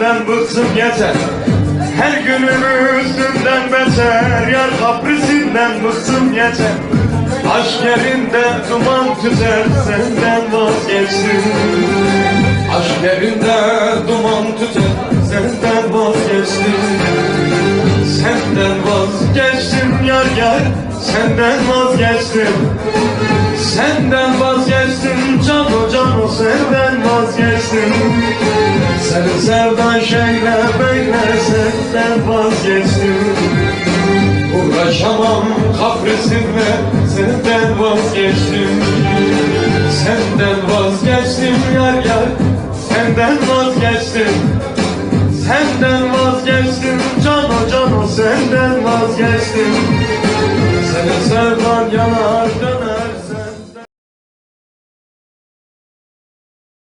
kaprisinden bıktım yeter. Her günüm üstünden beter. Yar kaprisinden bıktım yeter. Aşk yerinde duman tüter, senden vazgeçtim. Aşk yerinde duman tüter, senden vazgeçtim. Senden vazgeçtim yar yar, senden vazgeçtim. Senden vazgeçtim cano cano, senden vazgeçtim. Senin sevdan şeyle böyle, senden vazgeçtim. Uğraşamam kaprisinle, senden vazgeçtim. Senden vazgeçtim yar yar, senden vazgeçtim. Senden vazgeçtim cano cano, senden vazgeçtim. Senin sevdan yanar